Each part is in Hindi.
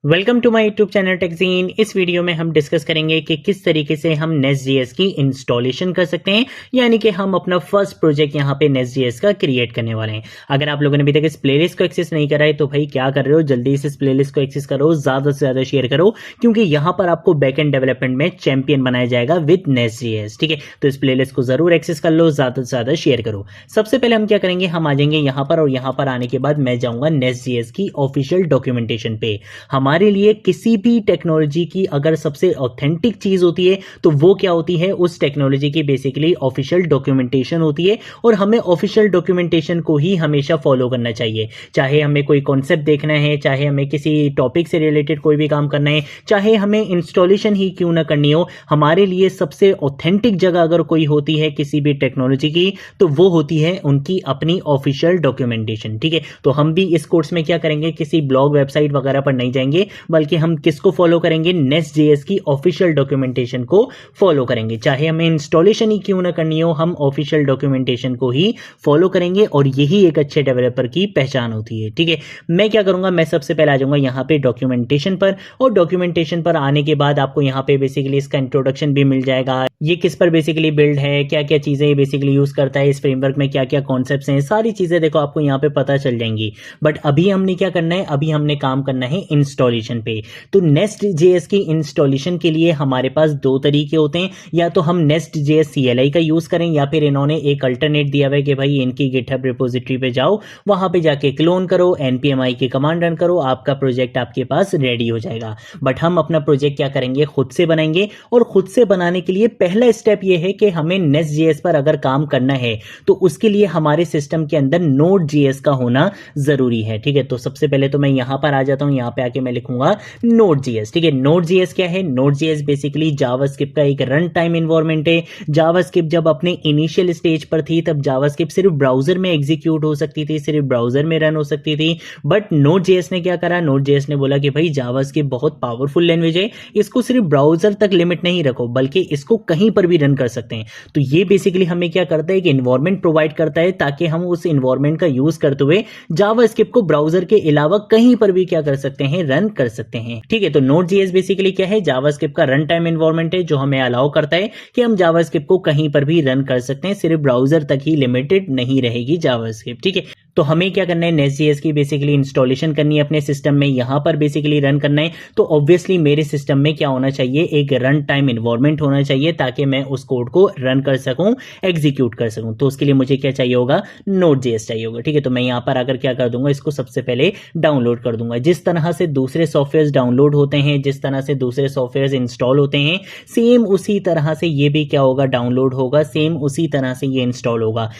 Welcome to my YouTube channel Techgene. इस वीडियो में हम डिस्कस करेंगे कि किस तरीके से हम Nest.js की इंस्टॉलेशन कर सकते हैं, यानी कि हम अपना फर्स्ट प्रोजेक्ट यहाँ पे Nest.js का क्रिएट करने वाले हैं। अगर आप लोगों ने अभी तक इस प्लेलिस्ट को एक्सेस नहीं करा है तो भाई क्या कर रहे हो, जल्दी से इस प्लेलिस्ट को एक्सेस करो, ज्यादा से ज्यादा शेयर करो, क्योंकि यहाँ पर आपको बैकएंड डेवलपमेंट में चैंपियन बनाया जाएगा विद Nest.js। ठीक है, तो इस प्लेलिस्ट को जरूर एक्सेस कर लो, ज्यादा से ज्यादा शेयर करो। सबसे पहले हम क्या करेंगे, हम आ जाएंगे यहाँ पर और यहाँ पर आने के बाद मैं जाऊंगा Nest.js की ऑफिशियल डॉक्यूमेंटेशन पे। हमारे लिए किसी भी टेक्नोलॉजी की अगर सबसे ऑथेंटिक चीज होती है तो वो क्या होती है, उस टेक्नोलॉजी की बेसिकली ऑफिशियल डॉक्यूमेंटेशन होती है। और हमें ऑफिशियल डॉक्यूमेंटेशन को ही हमेशा फॉलो करना चाहिए, चाहे हमें कोई कॉन्सेप्ट देखना है, चाहे हमें किसी टॉपिक से रिलेटेड कोई भी काम करना है, चाहे हमें इंस्टॉलेशन ही क्यों ना करनी हो। हमारे लिए सबसे ऑथेंटिक जगह अगर कोई होती है किसी भी टेक्नोलॉजी की तो वो होती है उनकी अपनी ऑफिशियल डॉक्यूमेंटेशन। ठीक है, तो हम भी इस कोर्स में क्या करेंगे, किसी ब्लॉग वेबसाइट वगैरह पर नहीं जाएंगे, बल्कि हम किसको फॉलो करेंगे, Nest.js की ऑफिशियल डॉक्यूमेंटेशन को फॉलो करेंगे। चाहे हमें इंस्टॉलेशन ही क्यों ना करनी हो, हम ऑफिशियल डॉक्यूमेंटेशन को ही फॉलो करेंगे और यही एक अच्छे डेवलपर की पहचान होती है। ठीक है, मैं क्या करूंगा, मैं सबसे पहले आ जाऊंगा यहाँ पे डॉक्यूमेंटेशन पर, और डॉक्यूमेंटेशन पर आने के बाद आपको यहाँ पे बेसिकली इसका इंट्रोडक्शन भी मिल जाएगा, ये किस पर बेसिकली बिल्ड है, क्या क्या चीजें ये बेसिकली यूज करता है, इस फ्रेमवर्क में क्या क्या कॉन्सेप्ट्स हैं, सारी चीजें देखो आपको यहाँ पे पता चल जाएंगी। बट अभी हमने क्या करना है, अभी हमने काम करना है इंस्टॉलेशन पे। तो Nest.js की इंस्टॉलेशन के लिए हमारे पास दो तरीके होते हैं, या तो हम Nest.js CLI का यूज करें, या फिर इन्होंने एक अल्टरनेट दिया हुआ है कि भाई इनकी गिटहब रिपोजिटरी पे जाओ, वहां पे जाके क्लोन करो, npm i की कमांड रन करो, आपका प्रोजेक्ट आपके पास रेडी हो जाएगा। बट हम अपना प्रोजेक्ट क्या करेंगे, खुद से बनाएंगे। और खुद से बनाने के लिए पहला स्टेप ये है कि हमें Nest.js पर अगर काम करना है तो उसके लिए हमारे सिस्टम के अंदर Node.js का होना जरूरी है। ठीक है, तो सबसे पहले तो मैं यहां पर आ जाता हूं, यहां पे आके मैं लिखूंगा Node.js। ठीक है, Node.js क्या है, Node.js बेसिकली जावास्क्रिप्ट का एक रन टाइम इन्वायरमेंट है। जावास्क्रिप्ट जब अपने इनिशियल स्टेज पर थी तब जावास्क्रिप्ट सिर्फ ब्राउजर में एग्जीक्यूट हो सकती थी, सिर्फ ब्राउजर में रन हो सकती थी। बट Node.js ने क्या करा, Node.js ने बोला कि भाई जावास्क्रिप्ट बहुत पावरफुल लैंग्वेज है, इसको सिर्फ ब्राउजर तक लिमिट नहीं रखो बल्कि इसको कहीं पर भी रन कर सकते हैं। तो ये बेसिकली हमें क्या करता है, एक इन्वायरमेंट प्रोवाइड करता है ताकि हम उस इन्वायरमेंट का यूज करते हुए जावास्क्रिप्ट को ब्राउजर के अलावा कहीं पर भी क्या कर सकते हैं, रन कर सकते हैं। ठीक है, तो Node.js बेसिकली क्या है, जावास्क्रिप्ट का रन टाइम एनवायरनमेंट है जो हमें अलाउ करता है कि हम जावास्क्रिप्ट को कहीं पर भी रन कर सकते हैं, सिर्फ ब्राउजर तक ही लिमिटेड नहीं रहेगी जावास्क्रिप्ट। ठीक है, तो हमें क्या करना है, Nest.js की बेसिकली इंस्टॉलेशन करनी है अपने सिस्टम में, यहां पर बेसिकली रन करना है। तो ऑब्वियसली मेरे सिस्टम में क्या होना चाहिए, एक रन टाइम एनवायरनमेंट होना चाहिए ताकि मैं उस कोड को रन कर सकूं, एग्जीक्यूट कर सकूं। तो उसके लिए मुझे क्या चाहिए होगा, Node.js चाहिए होगा। ठीक है, तो मैं यहां पर आकर क्या कर दूंगा, इसको सबसे पहले डाउनलोड कर दूंगा। जिस तरह से दूसरे सॉफ्टवेयर डाउनलोड होते हैं, जिस तरह से दूसरे सॉफ्टवेयर इंस्टॉल होते हैं, सेम उसी तरह से ये भी क्या होगा, डाउनलोड होगा, सेम उसी तरह से ये इंस्टॉल होगा।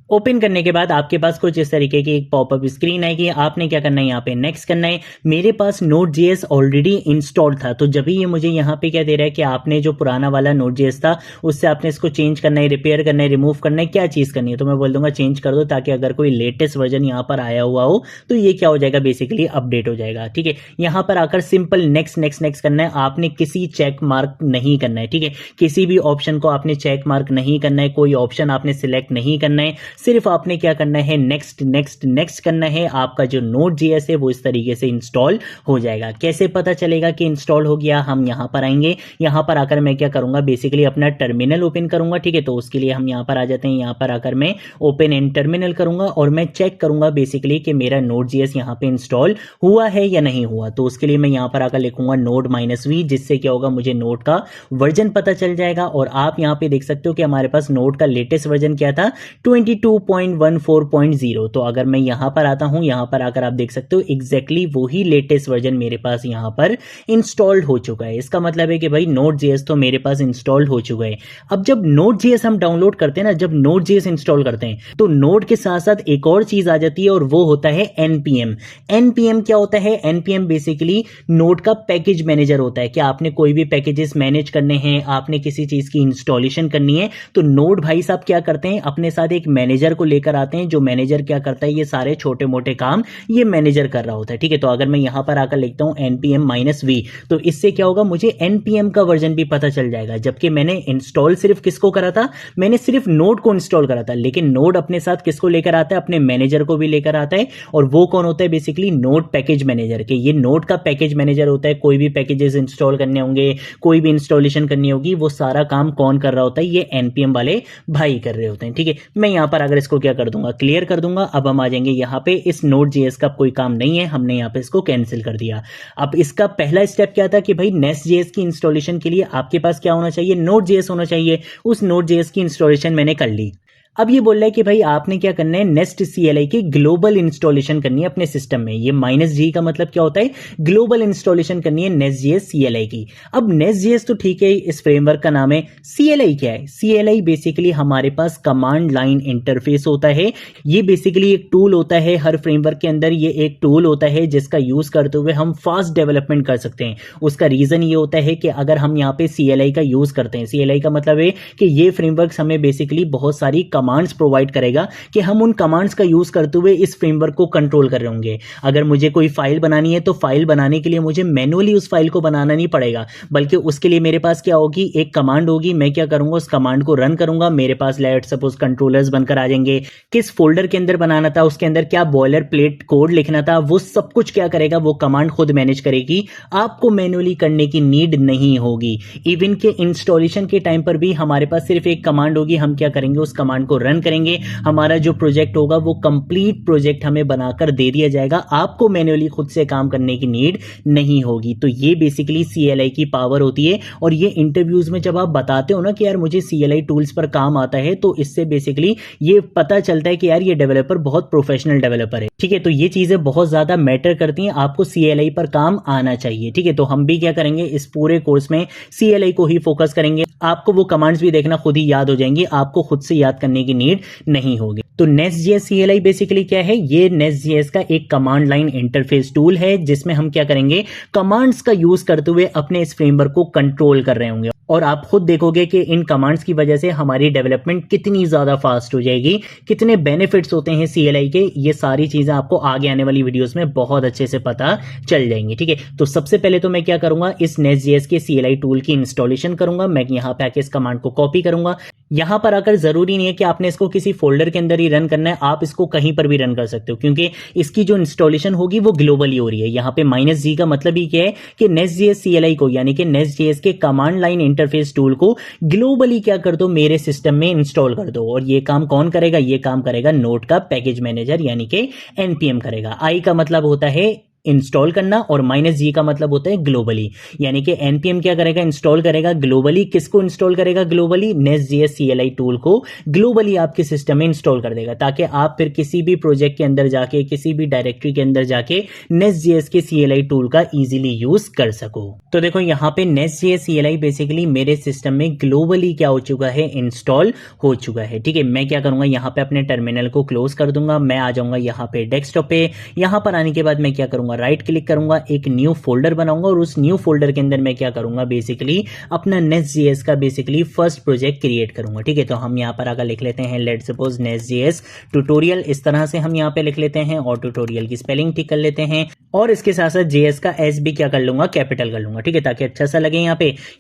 ओपन करने के बाद आपके पास कुछ इस तरीके की एक पॉपअप स्क्रीन आएगी, आपने क्या करना है, यहाँ पे नेक्स्ट करना है। मेरे पास Node.js ऑलरेडी इंस्टॉल्ड था, तो जब भी ये मुझे यहाँ पे क्या दे रहा है कि आपने जो पुराना वाला Node.js था उससे आपने इसको चेंज करना है, रिपेयर करना है, रिमूव करना है, क्या चीज करनी है, तो मैं बोल दूंगा चेंज कर दो, ताकि अगर कोई लेटेस्ट वर्जन यहाँ पर आया हुआ हो तो ये क्या हो जाएगा, बेसिकली अपडेट हो जाएगा। ठीक है, यहाँ पर आकर सिंपल नेक्स्ट नेक्स्ट नेक्स्ट करना है, आपने किसी चेक मार्क नहीं करना है। ठीक है, किसी भी ऑप्शन को आपने चेक मार्क नहीं करना है, कोई ऑप्शन आपने सिलेक्ट नहीं करना है, सिर्फ आपने क्या करना है, नेक्स्ट नेक्स्ट नेक्स्ट करना है। आपका जो Node.js है वो इस तरीके से इंस्टॉल हो जाएगा। कैसे पता चलेगा कि इंस्टॉल हो गया, हम यहां पर आएंगे, यहां पर आकर मैं क्या करूंगा, बेसिकली अपना टर्मिनल ओपन करूंगा। ठीक है, तो उसके लिए हम यहां पर आ जाते हैं, यहां पर आकर मैं ओपन इन टर्मिनल करूंगा और मैं चेक करूंगा बेसिकली कि मेरा Node.js यहां पे इंस्टॉल हुआ है या नहीं हुआ। तो उसके लिए मैं यहां पर आकर लिखूंगा node-v, जिससे क्या होगा, मुझे नोड का वर्जन पता चल जाएगा। और आप यहां पे देख सकते हो कि हमारे पास नोड का लेटेस्ट वर्जन क्या था, 22.14.0। तो अगर मैं यहां पर आता हूं, यहां पर आकर आप देख सकते हो एग्जैक्टली वही लेटेस्ट वर्जन मेरे पास यहां पर इंस्टॉल्ड हो चुका है। इसका मतलब है कि भाई Node.js तो मेरे पास इंस्टॉल्ड हो चुका है। अब जब Node.js हम डाउनलोड करते हैं ना, जब Node.js इंस्टॉल करते हैं तो नोड के साथ साथ एक और चीज आ जाती है और वो होता है npm। npm क्या होता है, npm बेसिकली नोड का पैकेज मैनेजर होता है। कि आपने कोई भी पैकेजेस मैनेज करने हैं, आपने किसी चीज की इंस्टॉलेशन करनी है, तो नोड भाई साहब क्या करते हैं, अपने साथ एक मैनेजर मैनेजर को लेकर आते हैं, जो मैनेजर क्या करता है, ये सारे छोटे मोटे काम ये मैनेजर कर रहा होता है। ठीक है, तो अगर मैं यहां पर आकर लिखता हूं npm-v, तो इससे क्या होगा, मुझे npm का वर्जन भी पता चल जाएगा। जबकि मैंने इंस्टॉल सिर्फ किसको करा था, मैंने सिर्फ नोड को इंस्टॉल करा था, लेकिन नोड अपने साथ किसको लेकर आता है, अपने मैनेजर को भी लेकर आता है। और वो कौन होता है, बेसिकली नोड पैकेज मैनेजर के। ये नोड का पैकेज मैनेजर होता है। कोई भी पैकेजेस इंस्टॉल करने होंगे, कोई भी इंस्टॉलेशन करनी होगी, वो सारा काम कौन कर रहा होता है, ये npm वाले भाई कर रहे होते हैं। ठीक है, मैं यहां पर अगर इसको क्या कर दूंगा, क्लियर कर दूंगा। अब हम आ जाएंगे यहां पे, इस नोड जेएस का कोई काम नहीं है, हमने यहां पे इसको कैंसिल कर दिया। अब इसका पहला स्टेप क्या था कि भाई नेस्ट जेएस की इंस्टॉलेशन के लिए आपके पास क्या होना चाहिए, नोड जेएस होना चाहिए। उस नोड जेएस की इंस्टॉलेशन मैंने कर ली। अब ये बोल रहा है कि भाई आपने क्या करना है, नेस्ट CLI की ग्लोबल इंस्टॉलेशन करनी है अपने सिस्टम में। ये -g का मतलब क्या होता है, ग्लोबल इंस्टॉलेशन करनी है नेस्ट.js CLI की। अब नेस्ट.js तो ठीक है, इस फ्रेमवर्क का नाम है। CLI क्या है, CLI बेसिकली हमारे पास कमांड लाइन इंटरफेस होता है। ये बेसिकली एक टूल होता है हर फ्रेमवर्क के अंदर। ये एक टूल होता है जिसका यूज करते हुए हम फास्ट डेवलपमेंट कर सकते हैं। उसका रीजन ये होता है कि अगर हम यहाँ पे CLI का यूज करते हैं, CLI का मतलब है कि ये फ्रेमवर्क हमें बेसिकली बहुत सारी कमांड्स प्रोवाइड करेगा कि हम उन कमांड्स का यूज करते हुए इस फ्रेमवर्क को कंट्रोल कर रहे होंगे। अगर मुझे कोई फाइल बनानी है तो फाइल बनाने के लिए मुझे मैनुअली उस फाइल को बनाना नहीं पड़ेगा, बल्कि उसके लिए मेरे पास क्या होगी, एक कमांड होगी। मैं क्या करूंगा, उस कमांड को रन करूंगा, मेरे पास लेट सपोज कंट्रोलर्स बनकर आ जाएंगे। किस फोल्डर के अंदर बनाना था, उसके अंदर क्या बॉयलर प्लेट कोड लिखना था, वो सब कुछ क्या करेगा, वो कमांड खुद मैनेज करेगी। आपको मैनुअली करने की नीड नहीं होगी। इवन के इंस्टॉलेशन के टाइम पर भी हमारे पास सिर्फ एक कमांड होगी। हम क्या करेंगे, उस कमांड को रन करेंगे, हमारा जो प्रोजेक्ट होगा वो कंप्लीट प्रोजेक्ट हमें बनाकर दे दिया जाएगा। आपको मैन्युअली खुद से काम करने की नीड नहीं होगी। तो ये बेसिकली CLI की पावर होती है। और ये इंटरव्यूज में जब आप बताते हो ना कि यार मुझे CLI टूल्स पर काम आता है, तो इससे बेसिकली ये पता चलता है कि यार ये डेवलपर बहुत प्रोफेशनल डेवलपर है। ठीक है, तो ये चीजें बहुत ज्यादा मैटर करती हैं। आपको CLI पर काम आना चाहिए। ठीक है, तो हम भी क्या करेंगे, इस पूरे कोर्स में CLI को ही फोकस करेंगे। आपको वो कमांड्स भी देखना खुद ही याद हो जाएंगी, आपको खुद से याद करने की नीड नहीं होगी। तो नेस्ट.js CLI बेसिकली क्या है, ये नेस्ट.js का एक कमांड लाइन इंटरफेस टूल है, जिसमें हम क्या करेंगे, कमांड्स का यूज करते हुए अपने इस फ्रेमवर्क को कंट्रोल कर रहे होंगे। और आप खुद देखोगे कि इन कमांड्स की वजह से हमारी डेवलपमेंट कितनी ज्यादा फास्ट हो जाएगी, कितने बेनिफिट्स होते हैं CLI के। ये सारी चीजें आपको आगे आने वाली वीडियोस में बहुत अच्छे से पता चल जाएंगी। ठीक है, तो सबसे पहले तो मैं क्या करूंगा, इस नेस्ट.js के CLI टूल की इंस्टॉलेशन करूंगा। मैं यहाँ पे आके इस कमांड को कॉपी करूंगा। यहां पर आकर जरूरी नहीं है कि आपने इसको किसी फोल्डर के अंदर ही रन करना है, आप इसको कहीं पर भी रन कर सकते हो, क्योंकि इसकी जो इंस्टॉलेशन होगी वो ग्लोबली हो रही है। यहाँ पे -g का मतलब ही क्या है कि नेस्ट.js CLI को, यानी कि नेस्ट.js के कमांड लाइन इंटरफेस टूल को ग्लोबली क्या कर दो, मेरे सिस्टम में इंस्टॉल कर दो। और ये काम कौन करेगा, ये काम करेगा नोड का पैकेज मैनेजर यानी कि npm करेगा। I का मतलब होता है इंस्टॉल करना और -g का मतलब होता है ग्लोबली, यानी कि npm क्या करेगा, इंस्टॉल करेगा ग्लोबली। किसको इंस्टॉल करेगा ग्लोबली, नेस्ट.js CLI टूल को ग्लोबली आपके सिस्टम में इंस्टॉल कर देगा, ताकि आप फिर किसी भी प्रोजेक्ट के अंदर जाके, किसी भी डायरेक्टरी के अंदर जाके नेस्ट.js के CLI टूल का इजीली यूज कर सको। तो देखो यहाँ पे नेस्ट.js CLI बेसिकली मेरे सिस्टम में ग्लोबली क्या हो चुका है, इंस्टॉल हो चुका है। ठीक है, मैं क्या करूंगा, यहाँ पे अपने टर्मिनल को क्लोज कर दूंगा। मैं आ जाऊंगा यहाँ पे डेस्कटॉप पे। यहाँ पर आने के बाद मैं क्या करूंगा, राइट क्लिक करूंगा, एक न्यू फोल्डर बनाऊंगा और उस न्यू फोल्डर के अंदर मैं क्या करूंगा, बेसिकली अपना नेस्ट.js का बेसिकली फर्स्ट प्रोजेक्ट क्रिएट करूंगा। ठीक है, तो हम यहाँ पर आकर लिख लेते हैं लेट सपोज नेस्ट.js ट्यूटोरियल। इस तरह से हम यहाँ पे लिख लेते हैं और ट्यूटोरियल की स्पेलिंग ठीक कर लेते हैं। और इसके साथ साथ JS का S भी क्या कर लूंगा, कैपिटल कर लूंगा। ठीक है, ताकि अच्छा सा लगे।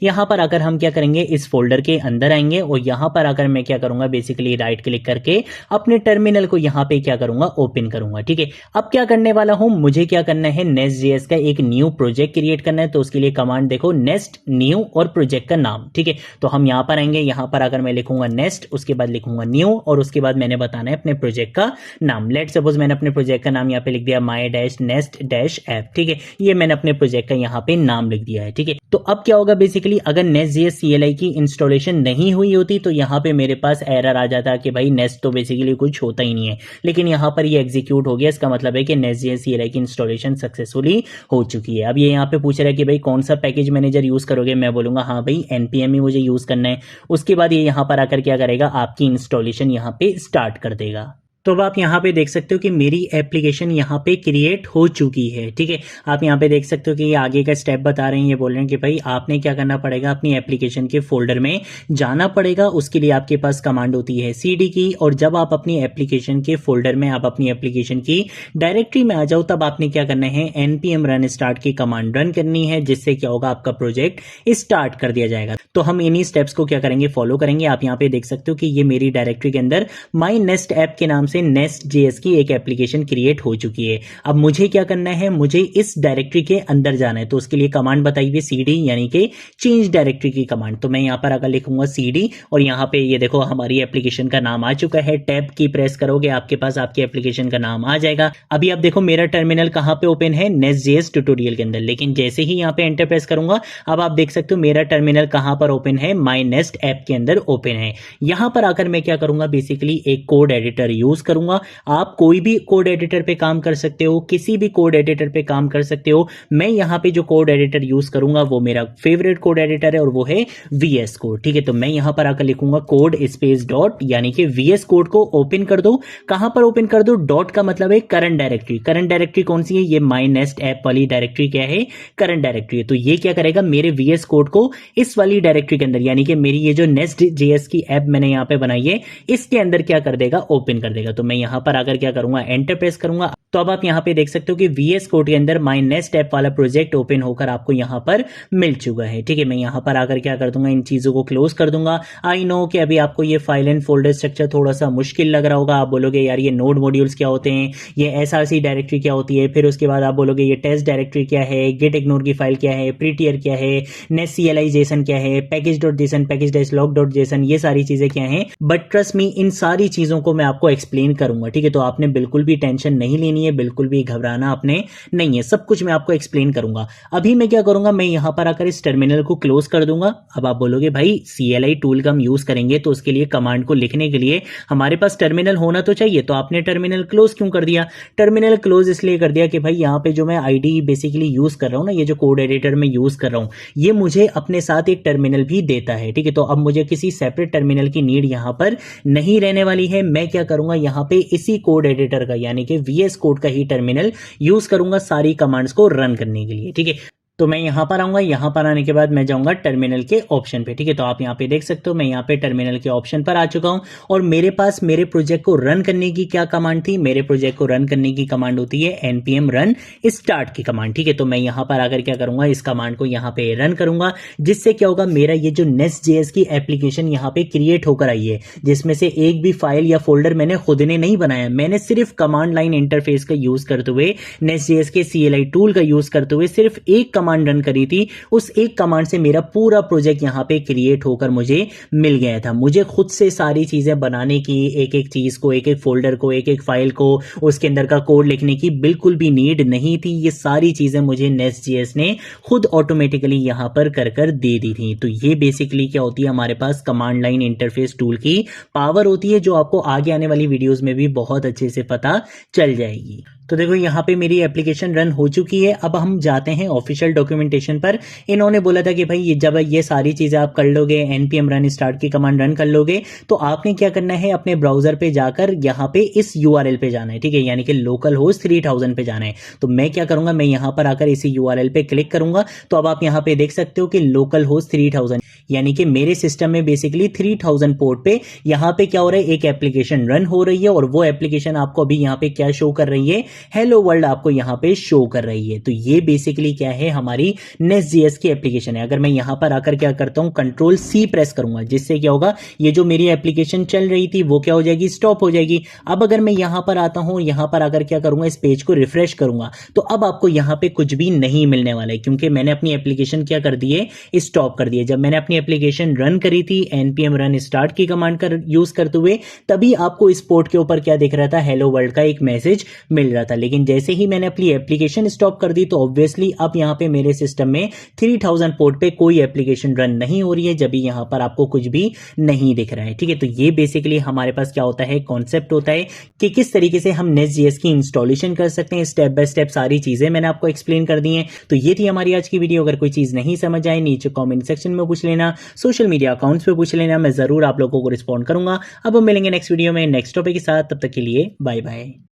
यहाँ पर आकर हम क्या करेंगे, इस फोल्डर के अंदर आएंगे और यहाँ पर आकर मैं क्या करूंगा, बेसिकली राइट क्लिक करके अपने टर्मिनल को यहाँ पे क्या करूंगा, ओपन करूंगा। ठीक है, अब क्या करने वाला हूं, मुझे क्या करना है, नेस्ट.js का एक न्यू प्रोजेक्ट क्रिएट करना है। तो उसके लिए कमांड देखो, नेस्ट न्यू और प्रोजेक्ट का नाम। ठीक है, तो हम यहां पर आएंगे, यहां पर आकर मैं लिखूंगा नेस्ट, उसके बाद लिखूंगा न्यू और उसके बाद मैंने बताना है अपने प्रोजेक्ट का नाम। लेट सपोज मैंने अपने प्रोजेक्ट का नाम यहां पे लिख दिया my-nest-app। ठीक है, ये मैंने अपने प्रोजेक्ट का यहां पे नाम लिख दिया है। ठीक है, तो अब क्या होगा, बेसिकली अगर नेस्ट.js CLI की इंस्टॉलेशन नहीं हुई होती तो यहां पे मेरे पास एरर आ जाता कि भाई नेस्ट तो बेसिकली कुछ होता ही नहीं है, लेकिन यहां पर ये एग्जीक्यूट हो गया। इसका मतलब है कि नेस्ट.js CLI की इंस्टॉलेशन सक्सेसफुली हो चुकी है। अब ये यहाँ पे पूछ रहा है कि भाई कौन सा पैकेज मैनेजर यूज करोगे, मैं बोलूंगा हाँ भाई npm ही मुझे यूज करना है। उसके बाद ये यहाँ पर आकर क्या करेगा, आपकी इंस्टॉलेशन यहाँ पे स्टार्ट कर देगा। तो अब आप यहाँ पे देख सकते हो कि मेरी एप्लीकेशन यहाँ पे क्रिएट हो चुकी है। ठीक है, आप यहाँ पे देख सकते हो कि ये आगे का स्टेप बता रहे हैं। ये बोल रहे हैं कि भाई आपने क्या करना पड़ेगा, अपनी एप्लीकेशन के फोल्डर में जाना पड़ेगा। उसके लिए आपके पास कमांड होती है CD की, और जब आप अपनी एप्लीकेशन के फोल्डर में, आप अपनी एप्लीकेशन की डायरेक्टरी में आ जाओ, तब आपने क्या करना है, npm run start की कमांड रन करनी है, जिससे क्या होगा, आपका प्रोजेक्ट स्टार्ट कर दिया जाएगा। तो हम इन्हीं स्टेप्स को क्या करेंगे, फॉलो करेंगे। आप यहाँ पे देख सकते हो कि ये मेरी डायरेक्टरी के अंदर माई नेस्ट ऐप के नाम से Nest.js की एक एप्लीकेशन क्रिएट हो चुकी है। अब मुझे क्या करना है, मुझे इस डायरेक्टरी के अंदर जाना है। तो उसके लिए कमांड बताई हुई CD यानी कि चेंज डायरेक्टरी की कमांड। तो मैं यहाँ पर अगर लिखूंगा CD, और यहाँ पे ये देखो हमारी एप्लीकेशन का नाम आ चुका है। टैब की प्रेस करोगे, आपके पास आपकी एप्लीकेशन का नाम आ जाएगा। अभी आप देखो मेरा टर्मिनल कहाँ पे ओपन है, Nest.js ट्यूटोरियल के अंदर। लेकिन जैसे ही यहाँ पे एंटर प्रेस करूंगा, अब आप देख सकते हो मेरा टर्मिनल कहाँ पर ओपन है, माई नेस्ट ऐप के अंदर ओपन है। यहां पर आकर मैं क्या करूंगा, बेसिकली एक कोड एडिटर यूज करूंगा। आप कोई भी कोड एडिटर पे काम कर सकते हो, किसी भी कोड एडिटर पे काम कर सकते हो। मैं यहां पे जो कोड एडिटर यूज करूंगा वो मेरा फेवरेट कोड एडिटर है, और वो है VS कोड। ठीक है, तो मैं यहां पर आकर लिखूंगा कोड स्पेस डॉट, यानी कि VS कोड को ओपन कर दो। कहां पर ओपन कर दो, डॉट का मतलब है करंट डायरेक्टरी। करंट डायरेक्टरी कौन सी है, ये माई नेस्ट ऐप वाली डायरेक्टरी क्या है, करंट डायरेक्टरी है। तो ये क्या करेगा, मेरे VS कोड को इस वाली डायरेक्टरी के अंदर, यानी कि मेरी ये जो Nest.js की ऐप मैंने यहाँ पे बनाई है, इसके अंदर क्या कर देगा, ओपन कर देगा। तो मैं यहाँ पर आकर क्या करूंगा, एंटर प्रेस करूंगा। तो अब आप यहाँ पे देख सकते हो कि VS कोड के अंदर माई नेस्ट ऐप वाला प्रोजेक्ट ओपन होकर आपको यहाँ पर मिल चुका है। ठीक है, मैं यहाँ पर आकर क्या कर दूंगा, इन चीजों को क्लोज कर दूंगा। आई नो कि अभी आपको ये फाइल एंड फोल्डर स्ट्रक्चर थोड़ा सा मुश्किल लग रहा होगा। आप बोलोगे यार ये नोड मॉड्यूल्स क्या होते हैं, ये SRC डायरेक्टरी क्या होती है, फिर उसके बाद आप बोलोगे ये टेस्ट डायरेक्टरी क्या है, गेट इग्नोर की फाइल क्या है, प्रीटियर क्या है, नेस्ट CLI.json क्या है, पैकेज.json, package-log.json, ये सारी चीजें क्या हैं। बट ट्रस्ट मी, इन सारी चीजों को मैं आपको एक्सप्लेन करूंगा। ठीक है, तो आपने बिल्कुल भी टेंशन नहीं लेनी है, बिल्कुल भी घबराना आपने नहीं है, सब कुछ मैं आपको एक्सप्लेन करूंगा। अभी मैं क्या करूंगा, मैं यहां पर आकर इस टर्मिनल को क्लोज कर दूंगा। अब आप बोलोगे भाई CLI टूल का हम यूज करेंगे, तो उसके लिए कमांड को लिखने के लिए हमारे पास टर्मिनल होना तो चाहिए। तो आपने टर्मिनल क्लोज क्यों कर दिया, टर्मिनल क्लोज इसलिए कर दिया कि भाई यहाँ पे जो मैं आईडी बेसिकली यूज कर रहा हूं ना, ये जो कोड एडिटर में यूज कर रहा हूं, ये मुझे अपने साथ एक टर्मिनल भी देता है। ठीक है, तो अब मुझे किसी सेपरेट टर्मिनल की नीड यहां पर नहीं रहने वाली है। मैं क्या करूंगा, यहां पे इसी कोड एडिटर का, यानी कि VS कोड का ही टर्मिनल यूज करूंगा सारी कमांड्स को रन करने के लिए। ठीक है, तो मैं यहां पर आऊंगा। यहां पर आने के बाद मैं जाऊंगा टर्मिनल के ऑप्शन पे। ठीक है, तो आप यहां पे देख सकते हो मैं यहां पे टर्मिनल के ऑप्शन पर आ चुका हूं, और मेरे पास मेरे प्रोजेक्ट को रन करने की क्या कमांड थी, मेरे प्रोजेक्ट को रन करने की कमांड होती है npm run start की कमांड। ठीक है, तो मैं यहां पर आकर क्या करूंगा, इस कमांड को यहां पे रन करूंगा, जिससे क्या होगा, मेरा ये जो Nest.js की एप्लीकेशन यहां पे क्रिएट होकर आई है, जिसमें से एक भी फाइल या फोल्डर मैंने खुद ने नहीं बनाया, मैंने सिर्फ कमांड लाइन इंटरफेस का यूज करते हुए, Nest.js के CLI टूल का यूज करते हुए सिर्फ एक कमांड रन करी थी। उस एक कमांड से मेरा पूरा प्रोजेक्ट यहां पे क्रिएट होकर मुझे मिल गया था। मुझे खुद से सारी चीजें बनाने की, एक एक चीज को, एक एक फोल्डर को, एक एक फाइल को, उसके अंदर का कोड लिखने की बिल्कुल भी नीड नहीं थी। ये सारी चीजें मुझे Nest.js ने खुद ऑटोमेटिकली यहां पर कर दे दी थी। तो ये बेसिकली क्या होती है, हमारे पास कमांड लाइन इंटरफेस टूल की पावर होती है, जो आपको आगे आने वाली वीडियोस में भी बहुत अच्छे से पता चल जाएगी। तो देखो यहाँ पे मेरी एप्लीकेशन रन हो चुकी है। अब हम जाते हैं ऑफिशियल डॉक्यूमेंटेशन पर। इन्होंने बोला था कि भाई जब ये सारी चीजें आप कर लोगे, npm run start की कमांड रन कर लोगे, तो आपने क्या करना है, अपने ब्राउजर पे जाकर यहाँ पे इस URL पे जाना है। ठीक है, यानी कि लोकल होस्ट 3000 पे जाना है। तो मैं क्या करूंगा, मैं यहाँ पर आकर इसी URL पे क्लिक करूंगा। तो अब आप यहाँ पे देख सकते हो कि लोकल होस्ट 3000, यानी कि मेरे सिस्टम में बेसिकली 3000 पोर्ट पे यहाँ पे क्या हो रहा है, एक एप्लीकेशन रन हो रही है, और वो एप्लीकेशन आपको अभी यहाँ पे क्या शो कर रही है, हेलो वर्ल्ड आपको यहां पे शो कर रही है। तो ये बेसिकली क्या है, हमारी Nest.js की एप्लीकेशन है। अगर मैं यहां पर आकर क्या करता हूं, Ctrl+C प्रेस करूंगा, जिससे क्या होगा, ये जो मेरी एप्लीकेशन चल रही थी वो क्या हो जाएगी, स्टॉप हो जाएगी। अब अगर मैं यहां पर आता हूं, यहां पर आकर क्या करूंगा, इस पेज को रिफ्रेश करूंगा, तो अब आपको यहां पे कुछ भी नहीं मिलने वाला है, क्योंकि मैंने अपनी एप्लीकेशन क्या कर दी है, स्टॉप कर दी है। जब मैंने अपनी एप्लीकेशन रन करी थी npm run start की कमांड का यूज करते हुए, तभी आपको इस पोर्ट के ऊपर क्या दिख रहा था, हेलो वर्ल्ड का एक मैसेज मिल रहा रहा था, लेकिन जैसे ही मैंने अपनी एप्लीकेशन स्टॉप कर दी तो ऑब्वियसली अब यहाँ पे मेरे सिस्टम में 3000 पोर्ट पे कोई एप्लीकेशन रन नहीं हो रही है, जब भी यहाँ पर आपको कुछ भी नहीं दिख रहा है। ठीक है, तो ये बेसिकली हमारे पास क्या होता है, कॉन्सेप्ट होता है कि किस तरीके से हम Nest.js की इंस्टॉलेशन कर सकते हैं। स्टेप बाय स्टेप सारी चीजें मैंने आपको एक्सप्लेन कर दी हैं। तो ये थी हमारी आज की वीडियो। अगर कोई चीज नहीं समझ आए नीचे कमेंट सेक्शन में पूछ लेना, सोशल मीडिया अकाउंट्स पे पूछ लेना, मैं जरूर आप लोगों को रिस्पॉन्ड करूंगा। अब हम मिलेंगे नेक्स्ट वीडियो में नेक्स्ट टॉपिक के साथ, तब तक के लिए बाय बाय।